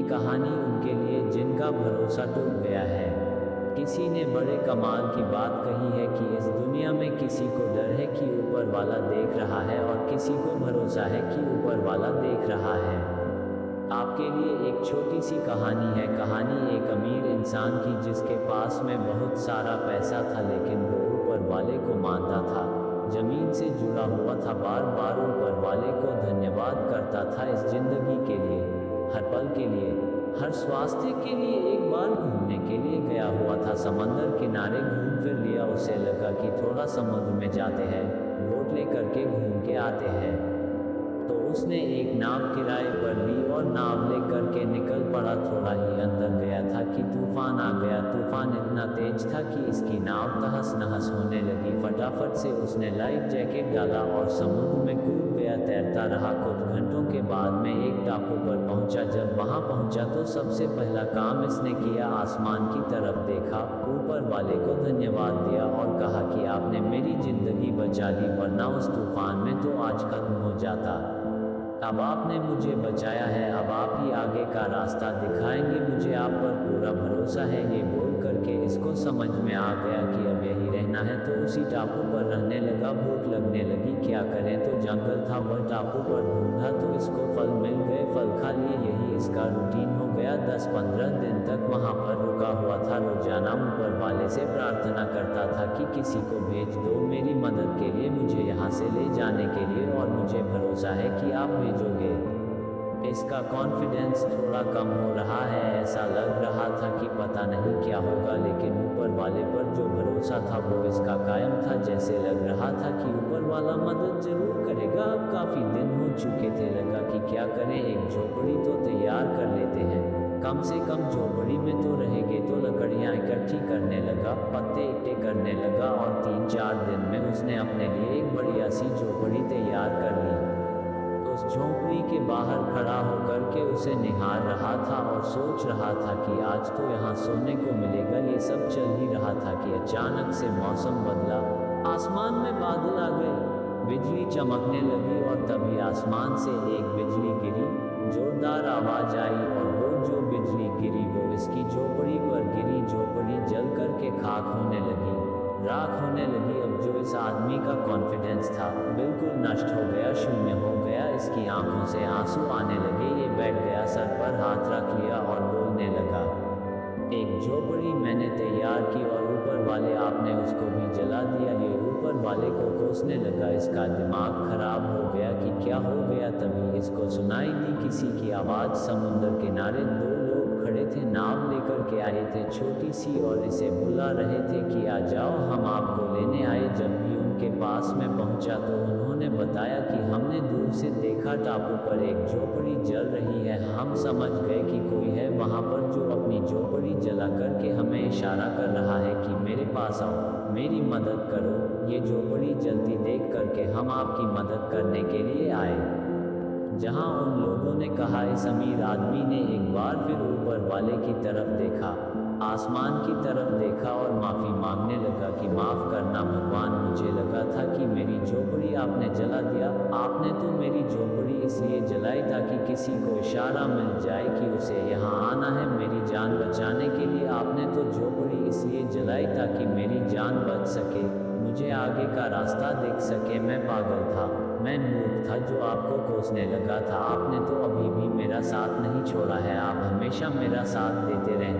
कहानी उनके लिए जिनका भरोसा टूट गया है। किसी ने बड़े कमाल की बात कही है कि इस दुनिया में किसी को डर है कि ऊपर वाला देख रहा है और किसी को भरोसा है कि ऊपर वाला देख रहा है। आपके लिए एक छोटी सी कहानी है। कहानी एक अमीर इंसान की जिसके पास में बहुत सारा पैसा था, लेकिन वो ऊपर वाले को मानता था, जमीन से जुड़ा हुआ था, बार बार ऊपर वाले को धन्यवाद करता था इस जिंदगी के लिए, हर पल के लिए, हर स्वास्थ्य के लिए। एक बार घूमने के लिए गया हुआ था, समंदर किनारे घूम फिर लिया, उसे लगा कि थोड़ा समुद्र में जाते हैं, बोट लेकर के घूम के आते हैं। तो उसने एक नाव किराए पर ली और नाव लेकर के निकल पड़ा। थोड़ा ही अंदर गया था कि तूफान आ गया। तूफान इतना तेज था कि इसकी नाव तहस नहस होने लगी। फटाफट से उसने लाइफ जैकेट डाला और समुद्र में कूद गया। तैरता रहा। कुछ घंटों के बाद में एक टापू पर पहुंचा। जब वहां पहुंचा तो सबसे पहला काम इसने किया, आसमान की तरफ देखा, ऊपर वाले को धन्यवाद दिया और कहा कि आपने मेरी जिंदगी बचा ली, वरना उस तूफान में तो आज खत्म हो जाता। अब आपने मुझे बचाया है, अब आप ही आगे का रास्ता दिखाएंगे, मुझे आप पर पूरा भरोसा है। ये बोल करके इसको समझ में आ गया कि अब यही रहना है, तो उसी टापू पर रहने लगा। भूख लगने लगी, क्या करें, तो जंगल था, वह टापू पर ढूंढा तो इसको फल मिल गए, फल खा लिए। यही इसका रूटीन हो गया। 10-15 दिन तक वहाँ पर रुका हुआ था। रोजाना ऊपर वाले से प्रार्थना करता था कि किसी को भेज दो मेरी मदद के लिए, मुझे यहाँ से ले जाने के लिए, और मुझे भरोसा है कि आप भेजोगे। इसका कॉन्फिडेंस थोड़ा कम हो रहा है। ऐसा लग रहा था कि पता नहीं क्या होगा, लेकिन ऊपर वाले पर जो भरोसा था वो इसका कायम था। जैसे लग रहा था कि ऊपर वाला मदद जरूर करेगा। अब काफी दिन हो चुके थे, लगा कि क्या करें, एक झोपड़ी तो तैयार कर लेते हैं, कम से कम झोपड़ी में तो रहेंगे। तो लकड़ियां इकट्ठी करने लगा, पत्ते इकट्ठे करने लगा और 3-4 दिन में उसने अपने लिए एक बढ़िया सी झोपड़ी तैयार कर ली। उस झोंपड़ी के बाहर खड़ा होकर के उसे निहार रहा था और सोच रहा था कि आज तो यहाँ सोने को मिलेगा। ये सब चल ही रहा था कि अचानक से मौसम बदला, आसमान में बादल आ गए, बिजली चमकने लगी और तभी आसमान से एक बिजली गिरी, जोरदार आवाज आई और वो जो बिजली गिरी वो इसकी झोपड़ी पर गिरी। झोपड़ी जल करके खाक होने लगी, राख होने लगी। अब जो इस आदमी का कॉन्फिडेंस था बिल्कुल नष्ट हो गया, शून्य हो गया। इसकी आंखों से आंसू आने लगे। ये बैठ गया, सर पर हाथ रख लिया और बोलने लगा, एक झोपड़ी मैंने तैयार की और ऊपर वाले आपने उसको भी जला दिया। ये ऊपर वाले को कोसने लगा। इसका दिमाग खराब हो गया कि क्या हो गया। तभी इसको सुनाई दी किसी की आवाज़। समुद्र किनारे 2 लोग खड़े थे, नाव लेकर के आए थे छोटी सी, और इसे बुला रहे थे कि आ जाओ, हम आपको लेने आए। जब भी उनके पास में पहुंचा तो उन्होंने बताया कि हमने दूर से देखा टापू पर एक झोपड़ी जल रही है। हम समझ गए कि कोई है वहां पर जो अपनी झोपड़ी जला करके हमें इशारा कर रहा है कि मेरे पास आओ, मेरी मदद करो। ये झोपड़ी जलती देख करके हम आपकी मदद करने के लिए आए। जहां उन लोगों ने कहा, इस अमीर आदमी ने एक बार फिर ऊपर वाले की तरफ देखा, आसमान की तरफ देखा और माफ़ी मांगने लगा कि माफ़ करना भगवान, मुझे लगा था कि मेरी झोपड़ी आपने जला दिया। आपने तो मेरी झोपड़ी इसलिए जलाई ताकि किसी को इशारा मिल जाए कि उसे यहाँ आना है मेरी जान बचाने के लिए। आपने तो झोपड़ी इसलिए जलाई ताकि मेरी जान बच सके, मुझे आगे का रास्ता दिख सके। मैं पागल था, मैं मूर्ख था जो आपको कोसने लगा था। आपने तो अभी भी मेरा साथ नहीं छोड़ा है, आप हमेशा मेरा साथ देते रहना।